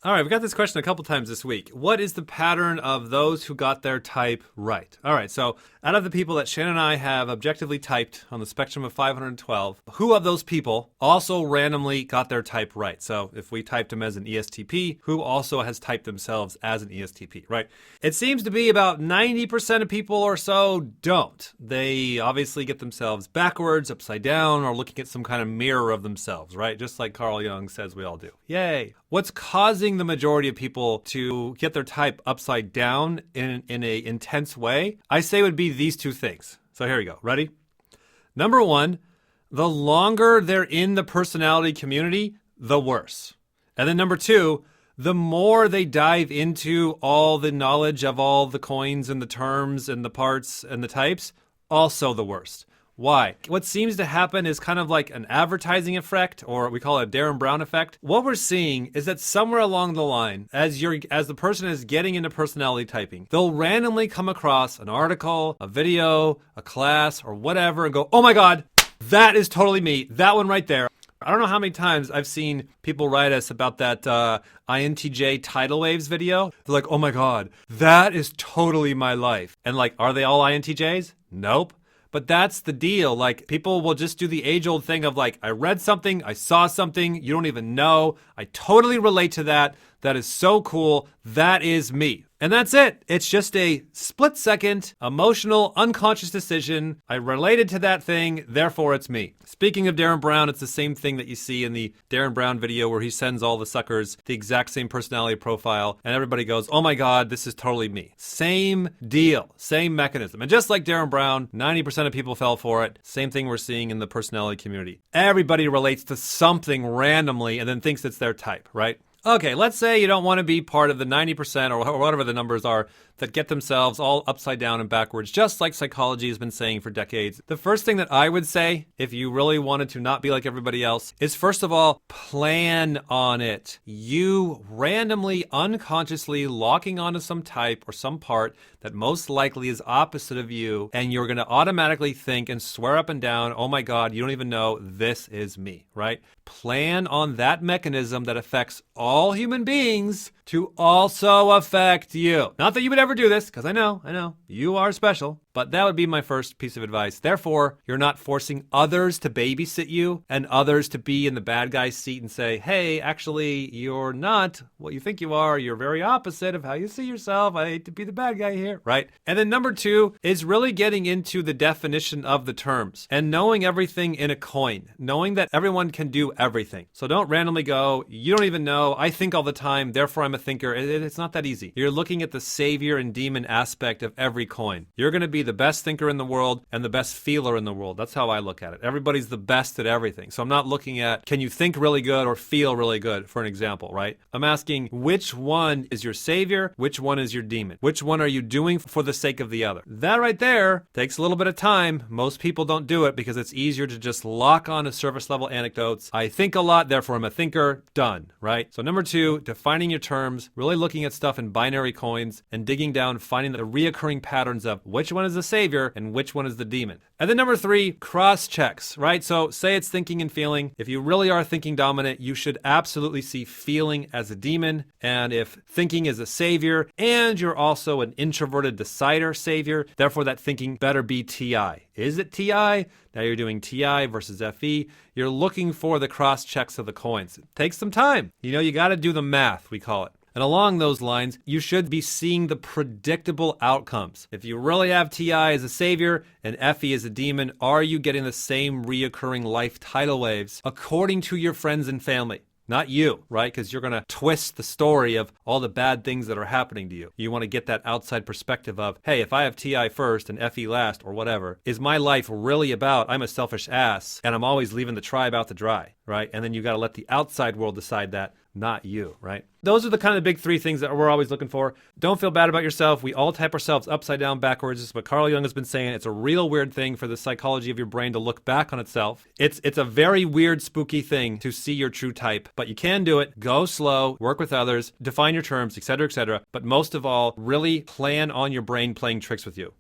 All right, we got this question a couple times this week. What is the pattern of those who got their type right? All right, so out of the people that Shannon and I have objectively typed on the spectrum of 512, who of those people also randomly got their type right? So if we typed them as an ESTP, who also has typed themselves as an ESTP, right? It seems to be about 90% of people or so don't. They obviously get themselves backwards, upside down, or looking at some kind of mirror of themselves, right? Just like Carl Jung says we all do. Yay. What's causing the majority of people to get their type upside down in a intense way, I say would be these two things. So here we go. Ready? Number one, the longer they're in the personality community, the worse. And then number two, the more they dive into all the knowledge of all the coins and the terms and the parts and the types, also the worst. Why? What seems to happen is kind of like an advertising effect, or we call it a Darren Brown effect. What we're seeing is that somewhere along the line, as the person is getting into personality typing, they'll randomly come across an article, a video, a class, or whatever, and go, oh my God, that is totally me. That one right there. I don't know how many times I've seen people write us about that INTJ tidal waves video. They're like, oh my God, that is totally my life. And like, are they all INTJs? Nope. But that's the deal. Like, people will just do the age-old thing of like, I read something, I saw something, you don't even know. I totally relate to that. That is so cool. That is me. And that's it. It's just a split-second, emotional, unconscious decision. I related to that thing, therefore it's me. Speaking of Darren Brown, it's the same thing that you see in the Darren Brown video where he sends all the suckers the exact same personality profile, and everybody goes, oh my God, this is totally me. Same deal, same mechanism. And just like Darren Brown, 90% of people fell for it. Same thing we're seeing in the personality community. Everybody relates to something randomly and then thinks it's their type, right? Okay, let's say you don't want to be part of the 90% or whatever the numbers are that get themselves all upside down and backwards, just like psychology has been saying for decades. The first thing that I would say, if you really wanted to not be like everybody else, is first of all, plan on it. You randomly, unconsciously locking onto some type or some part that most likely is opposite of you, and you're going to automatically think and swear up and down, oh my God, you don't even know this is me, right? Plan on that mechanism that affects all human beings to also affect you. Not that you would ever do this, because I know, you are special. But that would be my first piece of advice. Therefore, you're not forcing others to babysit you and others to be in the bad guy's seat and say, hey, actually, you're not what you think you are. You're very opposite of how you see yourself. I hate to be the bad guy here, right? And then number two is really getting into the definition of the terms and knowing everything in a coin, knowing that everyone can do everything. So don't randomly go, you don't even know, I think all the time, therefore I'm a thinker. It's not that easy. You're looking at the savior and demon aspect of every coin. You're going to be the best thinker in the world and the best feeler in the world. That's how I look at it. Everybody's the best at everything. So I'm not looking at, can you think really good or feel really good, for an example, right? I'm asking, which one is your savior? Which one is your demon? Which one are you doing for the sake of the other? That right there takes a little bit of time. Most people don't do it because it's easier to just lock on to surface level anecdotes. I think a lot, therefore I'm a thinker. Done, right? So number two, defining your terms, really looking at stuff in binary coins and digging down, finding the reoccurring patterns of which one is the savior and which one is the demon. And then number three, cross checks, right? So say it's thinking and feeling. If you really are thinking dominant, you should absolutely see feeling as a demon. And if thinking is a savior and you're also an introverted decider savior, therefore that thinking better be TI. Is it TI? Now you're doing TI versus FE. You're looking for the cross checks of the coins. It takes some time. You got to do the math, we call it. And along those lines, you should be seeing the predictable outcomes. If you really have TI as a savior and FE as a demon, are you getting the same reoccurring life tidal waves according to your friends and family? Not you, right? Because you're going to twist the story of all the bad things that are happening to you. You want to get that outside perspective of, hey, if I have TI first and FE last or whatever, is my life really about I'm a selfish ass and I'm always leaving the tribe out to dry, right? And then you got to let the outside world decide that, not you, right? Those are the kind of big three things that we're always looking for. Don't feel bad about yourself. We all type ourselves upside down, backwards. This is what Carl Jung has been saying. It's a real weird thing for the psychology of your brain to look back on itself. It's a very weird, spooky thing to see your true type, but you can do it. Go slow, work with others, define your terms, etc., etc. But most of all, really plan on your brain playing tricks with you.